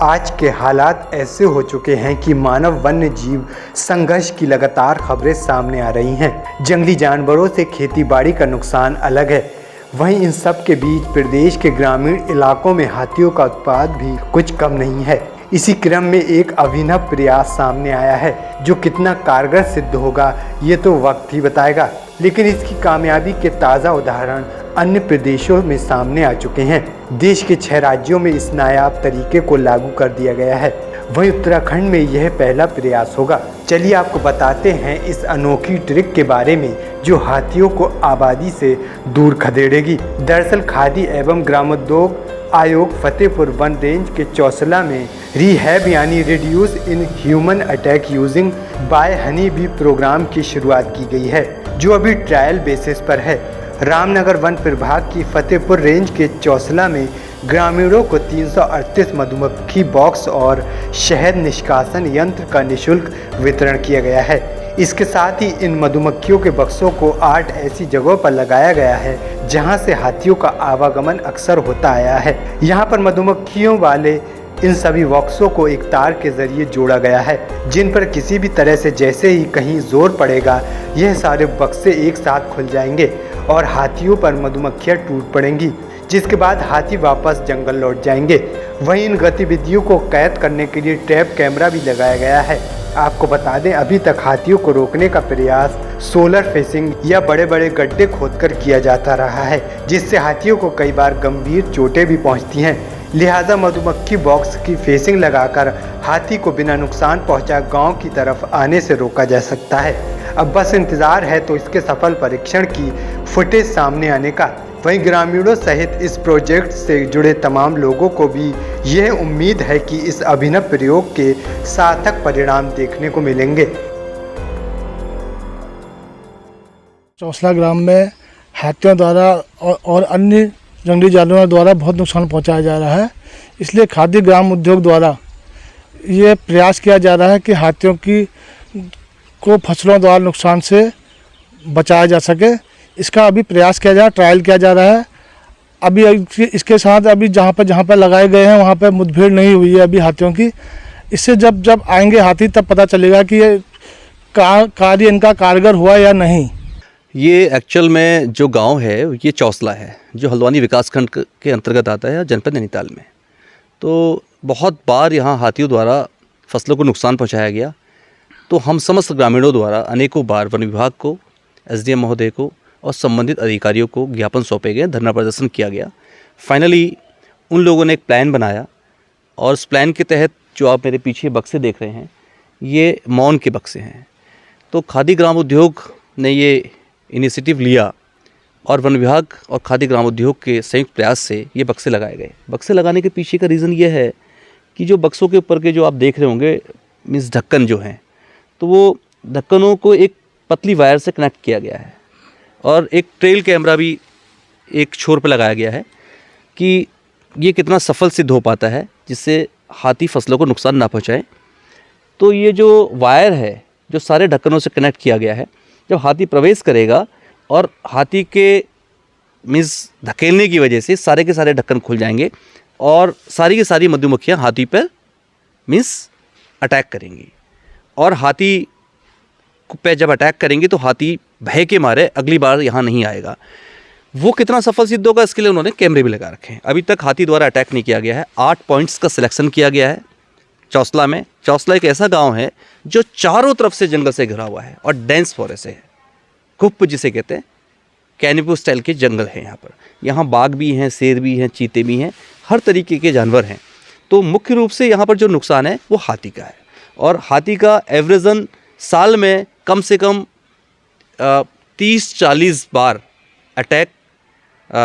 आज के हालात ऐसे हो चुके हैं कि मानव वन्य जीव संघर्ष की लगातार खबरें सामने आ रही हैं। जंगली जानवरों से खेतीबाड़ी का नुकसान अलग है, वहीं इन सब के बीच प्रदेश के ग्रामीण इलाकों में हाथियों का उत्पात भी कुछ कम नहीं है। इसी क्रम में एक अभिनव प्रयास सामने आया है, जो कितना कारगर सिद्ध होगा ये तो वक्त ही बताएगा। लेकिन इसकी कामयाबी के ताज़ा उदाहरण अन्य प्रदेशों में सामने आ चुके हैं। देश के 6 राज्यों में इस नायाब तरीके को लागू कर दिया गया है, वहीं उत्तराखंड में यह पहला प्रयास होगा। चलिए आपको बताते हैं इस अनोखी ट्रिक के बारे में, जो हाथियों को आबादी से दूर खदेड़ेगी। दरअसल खादी एवं ग्रामोद्योग आयोग फतेहपुर वन रेंज के चौसला में रिहैब यानी reduce in human attack using by honey bee program की शुरुआत की गई है, जो अभी ट्रायल बेसिस पर है। रामनगर वन प्रभाग की फतेहपुर रेंज के चौसला में ग्रामीणों को 338 मधुमक्खी बॉक्स और शहद निष्कासन यंत्र का निःशुल्क वितरण किया गया है। इसके साथ ही इन मधुमक्खियों के बक्सों को 8 ऐसी जगहों पर लगाया गया है जहां से हाथियों का आवागमन अक्सर होता आया है। यहां पर मधुमक्खियों वाले इन सभी बॉक्सों को एक तार के जरिए जोड़ा गया है, जिन पर किसी भी तरह से जैसे ही कहीं जोर पड़ेगा यह सारे बक्से एक साथ खुल जाएंगे और हाथियों पर मधुमक्खियां टूट पड़ेंगी, जिसके बाद हाथी वापस जंगल लौट जाएंगे। वहीं इन गतिविधियों को कैद करने के लिए ट्रैप कैमरा भी लगाया गया है। आपको बता दें, अभी तक हाथियों को रोकने का प्रयास सोलर फेसिंग या बड़े बड़े गड्ढे खोदकर किया जाता रहा है, जिससे हाथियों को कई बार गंभीर चोटें भी पहुंचती हैं। लिहाजा मधुमक्खी बॉक्स की फेसिंग लगाकर हाथी को बिना नुकसान पहुंचा गांव की तरफ आने से रोका जा सकता है। अब बस इंतज़ार है तो इसके सफल परीक्षण की फुटेज सामने आने का। वहीं ग्रामीणों सहित इस प्रोजेक्ट से जुड़े तमाम लोगों को भी यह उम्मीद है कि इस अभिनव प्रयोग के सार्थक परिणाम देखने को मिलेंगे। चौसला ग्राम में हाथियों द्वारा और अन्य जंगली जानवरों द्वारा बहुत नुकसान पहुंचाया जा रहा है। इसलिए खादी ग्राम उद्योग द्वारा ये प्रयास किया जा रहा है कि हाथियों को फसलों द्वारा नुकसान से बचाया जा सके। इसका अभी प्रयास किया जा रहा है, ट्रायल किया जा रहा है। अभी इसके साथ अभी जहाँ पर लगाए गए हैं वहाँ पर मुठभेड़ नहीं हुई है अभी हाथियों की। इससे जब आएंगे हाथी तब पता चलेगा कि ये कार्य इनका कारगर हुआ या नहीं। ये एक्चुअल में जो गांव है ये चौसला है, जो हल्द्वानी विकासखंड के अंतर्गत आता है जनपद नैनीताल में। तो बहुत बार यहाँ हाथियों द्वारा फसलों को नुकसान पहुँचाया गया। तो हम समस्त ग्रामीणों द्वारा अनेकों बार वन विभाग को, एसडीएम महोदय को और संबंधित अधिकारियों को ज्ञापन सौंपे गए, धरना प्रदर्शन किया गया। फाइनली उन लोगों ने एक प्लान बनाया और उस प्लान के तहत जो आप मेरे पीछे बक्से देख रहे हैं ये मौन के बक्से हैं। तो खादी ग्राम उद्योग ने ये इनिशिएटिव लिया और वन विभाग और खादी ग्राम उद्योग के संयुक्त प्रयास से ये बक्से लगाए गए। बक्से लगाने के पीछे का रीज़न ये है कि जो बक्सों के ऊपर के जो आप देख रहे होंगे मीन्स ढक्कन जो हैं, तो वो ढक्कनों को एक पतली वायर से कनेक्ट किया गया है और एक ट्रेल कैमरा भी एक छोर पर लगाया गया है कि ये कितना सफल सिद्ध हो पाता है, जिससे हाथी फसलों को नुकसान ना पहुँचाए। तो ये जो वायर है जो सारे ढक्कनों से कनेक्ट किया गया है, जब हाथी प्रवेश करेगा और हाथी के मीन्स धकेलने की वजह से सारे के सारे ढक्कन खुल जाएंगे और सारी की सारी मधुमक्खियाँ हाथी पर मीन्स अटैक करेंगी। और हाथी पे जब अटैक करेंगे तो हाथी भय के मारे अगली बार यहाँ नहीं आएगा। वो कितना सफल सिद्ध होगा इसके लिए उन्होंने कैमरे भी लगा रखे हैं। अभी तक हाथी द्वारा अटैक नहीं किया गया है। 8 पॉइंट्स का सिलेक्शन किया गया है चौसला में। चौसला एक ऐसा गांव है जो चारों तरफ से जंगल से घिरा हुआ है और डेंस फॉरेस्ट है, कुप्प जिसे कहते हैं, कैनिपो स्टाइल के जंगल है यहाँ पर। यहाँ बाघ भी हैं, शेर भी हैं, चीते भी हैं, हर तरीके के जानवर हैं। तो मुख्य रूप से यहाँ पर जो नुकसान है वो हाथी का है और हाथी का एवरेजन साल में कम से कम 30-40 बार अटैक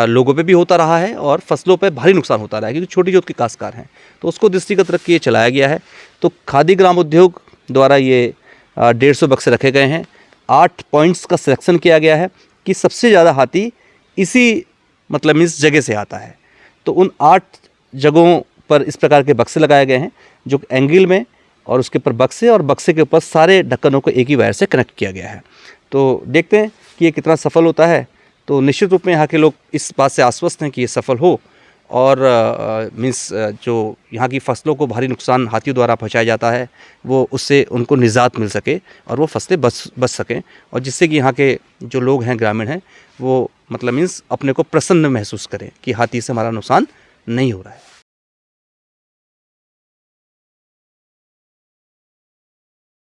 लोगों पे भी होता रहा है और फसलों पे भारी नुकसान होता रहा है, क्योंकि छोटी जोत के काश्तकार हैं। तो उसको दृष्टिगत रख के ये चलाया गया है। तो खादी ग्राम उद्योग द्वारा ये 150 बक्से रखे गए हैं। 8 पॉइंट्स का सिलेक्शन किया गया है कि सबसे ज़्यादा हाथी इसी मतलब इस जगह से आता है। तो उन 8 जगहों पर इस प्रकार के बक्से लगाए गए हैं जो एंगल में, और उसके ऊपर बक्से और बक्से के ऊपर सारे ढक्कनों को एक ही वायर से कनेक्ट किया गया है। तो देखते हैं कि ये कितना सफल होता है। तो निश्चित रूप में यहाँ के लोग इस बात से आश्वस्त हैं कि ये सफल हो और मीन्स जो यहाँ की फसलों को भारी नुकसान हाथियों द्वारा पहुँचाया जाता है वो उससे उनको निजात मिल सके और वो फसलें बच सकें, और जिससे कि यहाँ के जो लोग हैं, ग्रामीण हैं, वो मतलब मीन्स अपने को प्रसन्न महसूस करें कि हाथी से हमारा नुकसान नहीं हो रहा है।